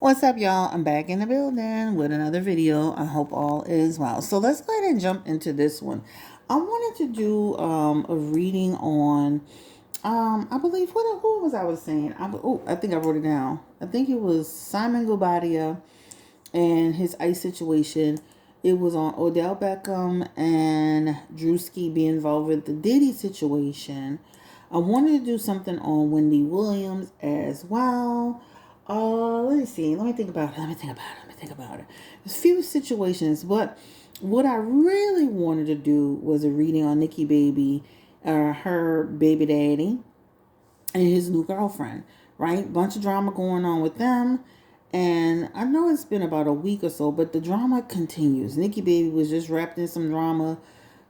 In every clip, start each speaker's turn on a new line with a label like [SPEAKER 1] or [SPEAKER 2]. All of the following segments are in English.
[SPEAKER 1] What's up, y'all? I'm back in the building with another video. I hope all is well. So let's go ahead and jump into this one. I wanted to do a reading on I believe who was I was saying? I think I wrote it down. I think it was Simon Guobadia and his ice situation. It was on Odell Beckham and Drewski being involved with the Diddy situation. I wanted to do something on Wendy Williams as well. Let me see. Let me think about it. There's a few situations, but what I really wanted to do was a reading on Nikki Baby, her baby daddy, and his new girlfriend. Right, bunch of drama going on with them. And I know it's been about a week or so, but the drama continues. Nikki Baby was just wrapped in some drama.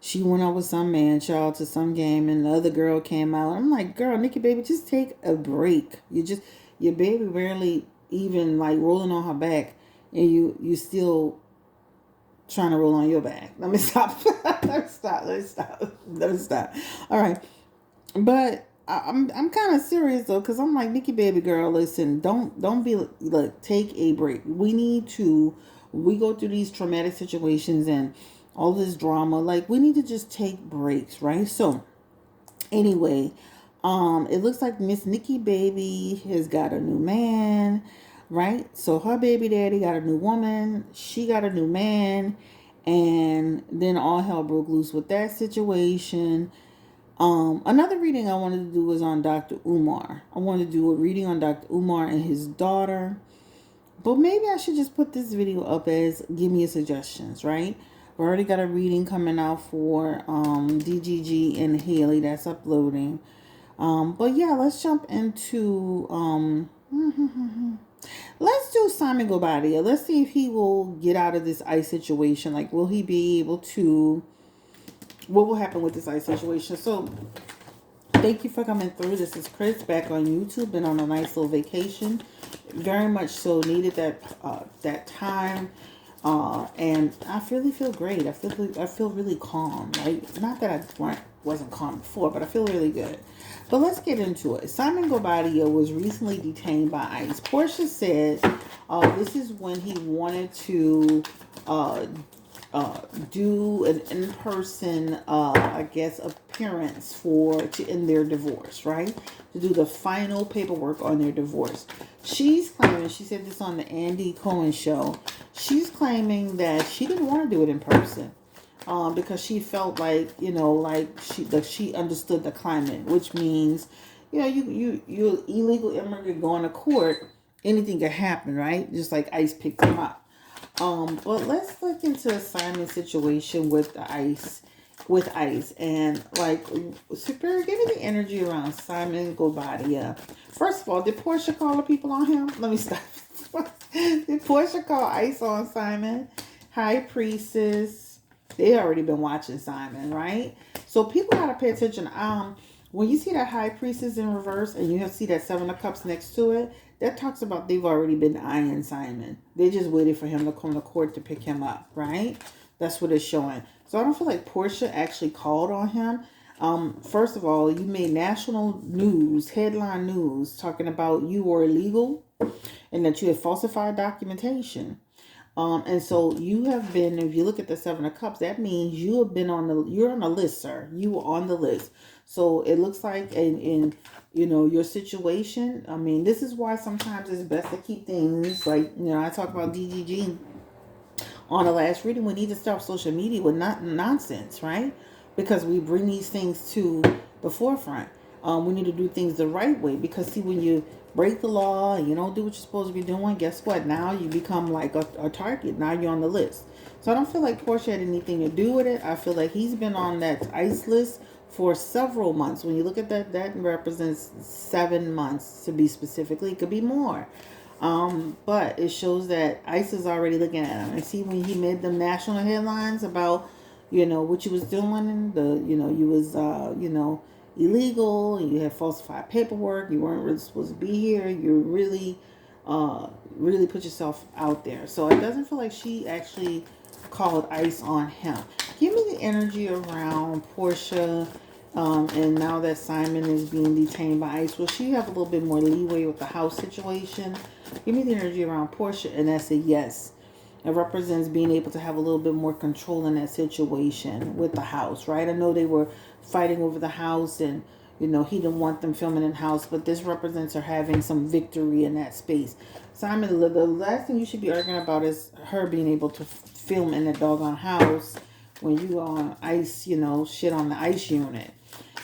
[SPEAKER 1] She went out with some man child to some game, and the other girl came out. I'm like, girl, Nikki Baby, just take a break. Your baby barely even like rolling on her back, and you still trying to roll on your back. Let me stop. Let me stop. All right, but I'm kind of serious though, because I'm like, Nikki Baby girl, listen, don't be like, take a break. We go through these traumatic situations and all this drama, like we need to just take breaks, right? So anyway, it looks like Miss Nikki Baby has got a new man, right? So her baby daddy got a new woman, she got a new man, and then all hell broke loose with that situation. Another reading I wanted to do was on Dr. Umar. I wanted to do a reading on Dr. Umar and his daughter. But maybe I should just put this video up as give me suggestions, right? We already got a reading coming out for DGG and Haley that's uploading. But yeah, let's jump into let's do Simon Guobadia. Let's see if he will get out of this ice situation. Like, will he be able to? What will happen with this ice situation? So, thank you for coming through. This is Chris back on YouTube. Been on a nice little vacation. Very much so needed that time. And I really feel great. I feel really calm. Right? Not that I wasn't calm before, but I feel really good. But let's get into it. Simon Guobadia was recently detained by ICE. Porsha said this is when he wanted to do an in-person, I guess, appearance in their divorce, right? To do the final paperwork on their divorce. She's claiming, she said this on the Andy Cohen show, she's claiming that she didn't want to do it in person. Because she felt like, she understood the climate, which means, you illegal immigrant going to court, anything could happen, right? Just like ICE picked him up. But let's look into Simon's situation with ICE, and like, Superior, give me the energy around Simon Guobadia. First of all, did Porsha call the people on him? Let me stop. Did Porsha call ICE on Simon? High Priestess. They already been watching Simon, right? So people gotta pay attention. When you see that High Priestess in reverse and you see that Seven of Cups next to it, that talks about they've already been eyeing Simon. They just waited for him to come to court to pick him up, right? That's what it's showing. So I don't feel like Porsha actually called on him. First of all, you made national news, headline news, talking about you were illegal and that you had falsified documentation. And so you have been, if you look at the Seven of Cups, that means you have been you're on the list, sir. You were on the list. So it looks like in your situation, I mean, this is why sometimes it's best to keep things like, I talk about DGG on the last reading. We need to stop social media with nonsense, right? Because we bring these things to the forefront. We need to do things the right way, because see, when you break the law and you don't do what you're supposed to be doing, guess what? Now you become like a target. Now you're on the list. So I don't feel like Porsha had anything to do with it. I feel like he's been on that ICE list for several months. When you look at that represents 7 months to be specifically. It could be more. But it shows that ICE is already looking at him. And see, when he made the national headlines about, what you was doing, you was, illegal, and you had falsified paperwork, you weren't really supposed to be here, you really put yourself out there. So it doesn't feel like she actually called ICE on him. Give me the energy around Porsha, and now that Simon is being detained by ICE, will she have a little bit more leeway with the house situation? Give me the energy around Porsha, and that's a yes. It represents being able to have a little bit more control in that situation with the house, right? I know they were fighting over the house, and he didn't want them filming in the house, but this represents her having some victory in that space. Simon, the last thing you should be arguing about is her being able to film in the doggone house when you on ice, shit on the ice unit.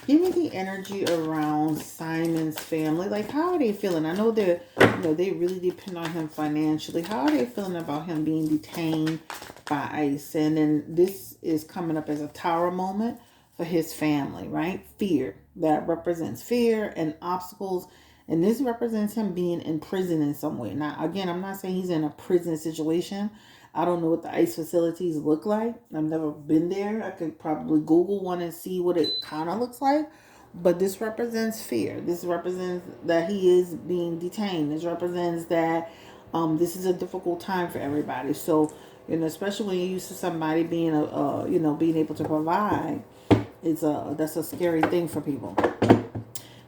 [SPEAKER 1] Give me the energy around Simon's family. Like, how are they feeling? I know they really depend on him financially. How are they feeling about him being detained by ICE? And then this is coming up as a tower moment for his family, right? Fear. That represents fear and obstacles. And this represents him being in prison in some way. Now, again, I'm not saying he's in a prison situation. I don't know what the ICE facilities look like. I've never been there. I could probably Google one and see what it kind of looks like. But this represents fear. This represents that he is being detained. This represents that this is a difficult time for everybody. So, especially when you're used to somebody being being able to provide, that's a scary thing for people.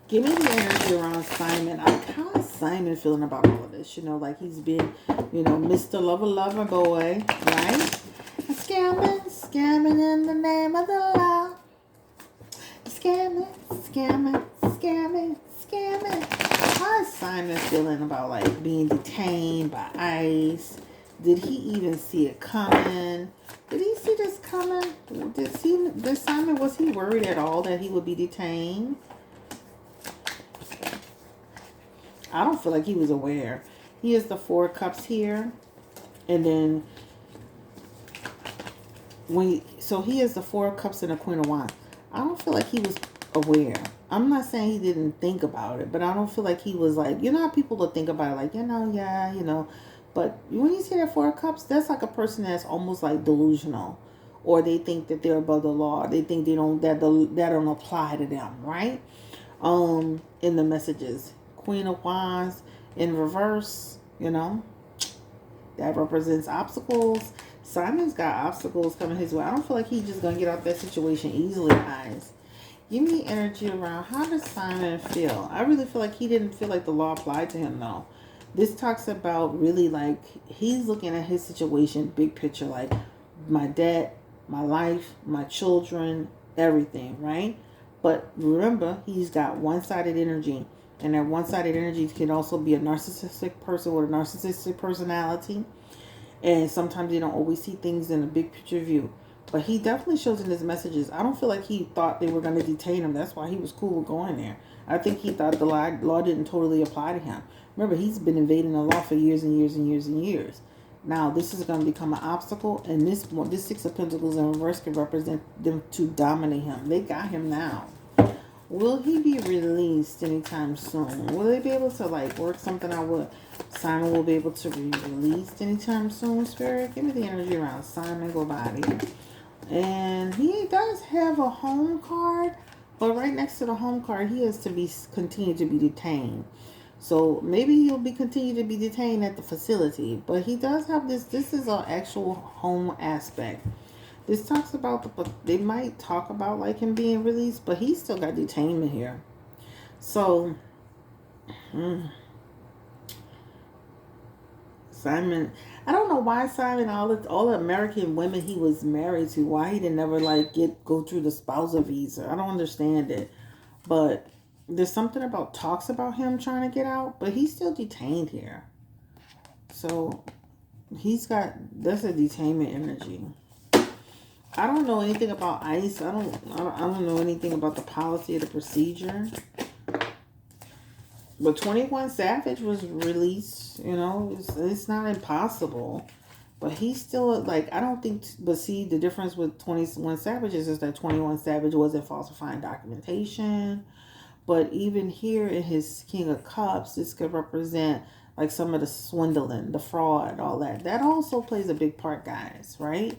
[SPEAKER 1] Give me the energy around Simon. How is Simon feeling about all of this? Like he's been, Mr. Lover Boy, right? Scamming in the name of the law. Scamming. How is Simon feeling about like being detained by ICE? Did he even see it coming? Did he see this coming? Did Simon, was he worried at all that he would be detained? I don't feel like he was aware. He has the 4 cups here. And then he has the 4 cups and the Queen of Wands. I don't feel like he was aware. I'm not saying he didn't think about it, but I don't feel like he was like, how people will think about it like, But when you see that 4 cups, that's like a person that's almost like delusional. Or they think that they're above the law. They think that don't apply to them, right? In the messages. Queen of Wands in reverse, that represents obstacles. Simon's got obstacles coming his way. I don't feel like he's just going to get out that situation easily, guys. Give me energy around how does Simon feel? I really feel like he didn't feel like the law applied to him, though. This talks about really like he's looking at his situation, big picture, like my debt, my life, my children, everything, right? But remember, he's got one-sided energy. And that one-sided energy can also be a narcissistic person with a narcissistic personality. And sometimes they don't always see things in a big picture view. But he definitely shows in his messages. I don't feel like he thought they were going to detain him. That's why he was cool with going there. I think he thought the law didn't totally apply to him. Remember, he's been evading the law for years and years and years and years. Now, this is going to become an obstacle. And this 6 of Pentacles in reverse can represent them to dominate him. They got him now. Will he be released anytime soon? Will they be able to like work something out with Simon? Will be able to be released anytime soon, Spirit? Give me the energy around Simon Guobadia. And he does have a home card, but right next to the home card, he has to continue to be detained. So maybe he'll continue to be detained at the facility. But he does have this. This is an actual home aspect. This talks about they might talk about like him being released, but he's still got detainment here. So, Simon, I don't know why Simon, all the American women he was married to, why he didn't never like go through the spousal visa. I don't understand it, but there's something about talks about him trying to get out, but he's still detained here. So that's a detainment energy. I don't know anything about ICE. I don't know anything about the policy or the procedure. But 21 Savage was released. It's not impossible. But he's still like, I don't think. But see, the difference with 21 Savage is that 21 Savage wasn't falsifying documentation. But even here in his King of Cups, this could represent like some of the swindling, the fraud, all that. That also plays a big part, guys. Right?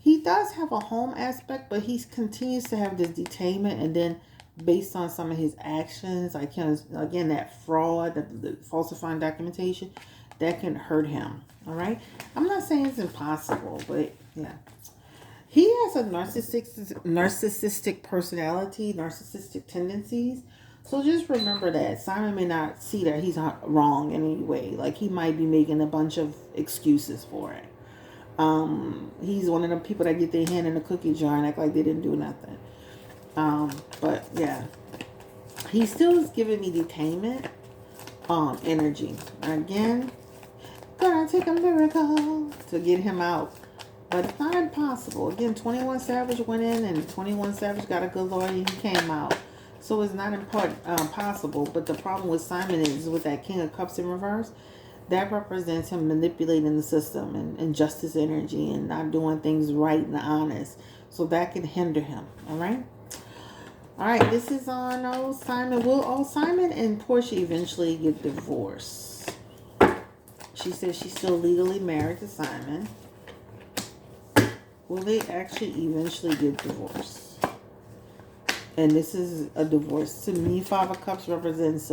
[SPEAKER 1] He does have a home aspect, but he continues to have this detainment, and then based on some of his actions, like again, that fraud, the falsifying documentation, that can hurt him. All right, I'm not saying it's impossible, but yeah, he has a narcissistic personality, narcissistic tendencies. So just remember that Simon may not see that he's not wrong in any way. Like he might be making a bunch of excuses for it. He's one of the people that get their hand in the cookie jar and act like they didn't do nothing. But yeah, he still is giving me detainment energy. Again, gonna take a miracle to get him out. But it's not impossible. Again, 21 Savage went in and 21 Savage got a good lawyer and he came out. So it's not possible. But the problem with Simon is with that King of Cups in reverse, that represents him manipulating the system and justice energy and not doing things right and honest. So that can hinder him. All right. All right. This is on Simon. Will Simon and Porsha eventually get divorced? She says she's still legally married to Simon. Will they actually eventually get divorced? And this is a divorce. To me, Five of Cups represents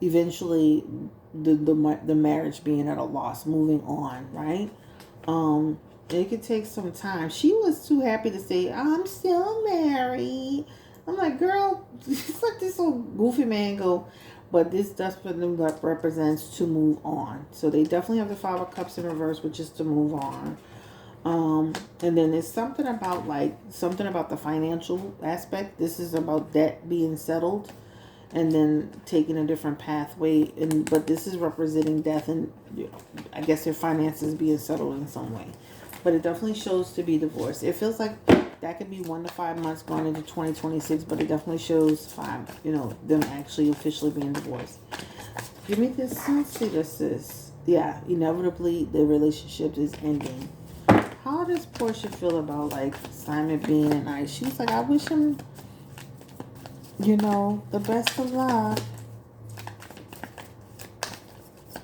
[SPEAKER 1] eventually the marriage being at a loss, moving on, right? It could take some time. She was too happy to say, I'm still married. I'm like, girl, it's like this little goofy man go. But this does for them represents to move on. So they definitely have the Five of Cups in reverse, which is to move on. And then there's something about the financial aspect. This is about debt being settled and then taking a different pathway. But this is representing death and I guess their finances being settled in some way. But it definitely shows to be divorced. It feels like that could be 1 to 5 months going into 2026, but it definitely shows them actually officially being divorced. Give me this. Let's see this is. Yeah, inevitably the relationship is ending. How does Porsha feel about Simon being nice? She was like, I wish him, the best of luck.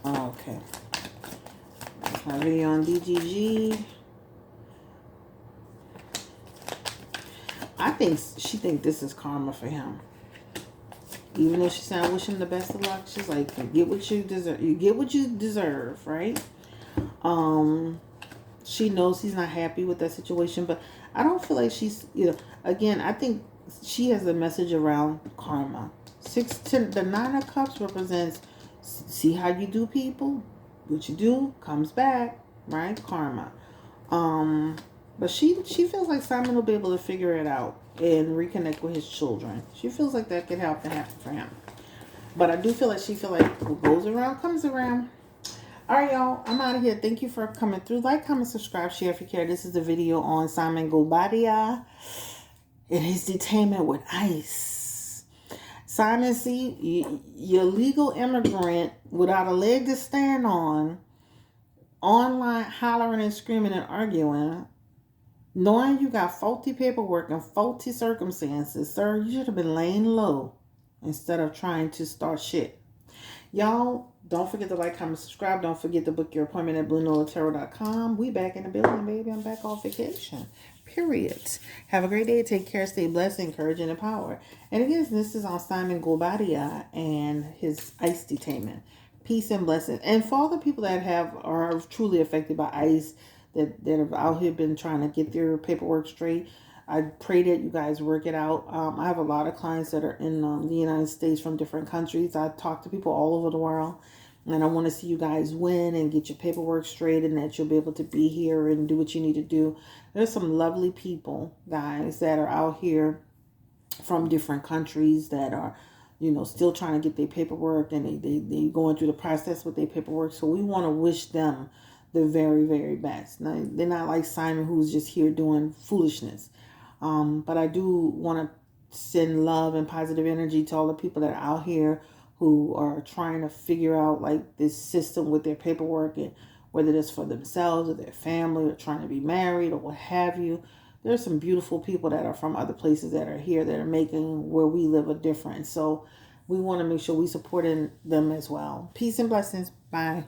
[SPEAKER 1] Okay. That's my video on DGG. I think she thinks this is karma for him. Even though she said, I wish him the best of luck, she's like, you get what you deserve. You get what you deserve, right? She knows he's not happy with that situation, but I don't feel like she's, again, I think she has a message around karma. The 9 of Cups represents, see how you do people, what you do comes back, right? Karma. But she feels like Simon will be able to figure it out and reconnect with his children. She feels like that could happen for him. But I do feel like what goes around comes around. All right, y'all. I'm out of here. Thank you for coming through. Like, comment, subscribe, share if you care. This is the video on Simon Guobadia and his detainment with ICE. Simon, see, you're a legal immigrant without a leg to stand on, online hollering and screaming and arguing, knowing you got faulty paperwork and faulty circumstances. Sir, you should have been laying low instead of trying to start shit. Y'all, don't forget to like, comment, subscribe. Don't forget to book your appointment at BlueNolaTarot.com. We back in the building, baby. I'm back off vacation. Period. Have a great day. Take care. Stay blessed, encourage, and empower. And again, this is on Simon Guobadia and his ICE detainment. Peace and blessings. And for all the people that are truly affected by ICE, that have out here been trying to get their paperwork straight, I pray that you guys work it out. I have a lot of clients that are in the United States from different countries. I talk to people all over the world. And I want to see you guys win and get your paperwork straight and that you'll be able to be here and do what you need to do. There's some lovely people, guys, that are out here from different countries that are, still trying to get their paperwork and they going through the process with their paperwork. So we want to wish them the very, very best. Now, they're not like Simon, who's just here doing foolishness. But I do want to send love and positive energy to all the people that are out here who are trying to figure out this system with their paperwork, and whether it's for themselves or their family or trying to be married or what have you. There's some beautiful people that are from other places that are here that are making where we live a difference. So we want to make sure we supporting them as well. Peace and blessings. Bye.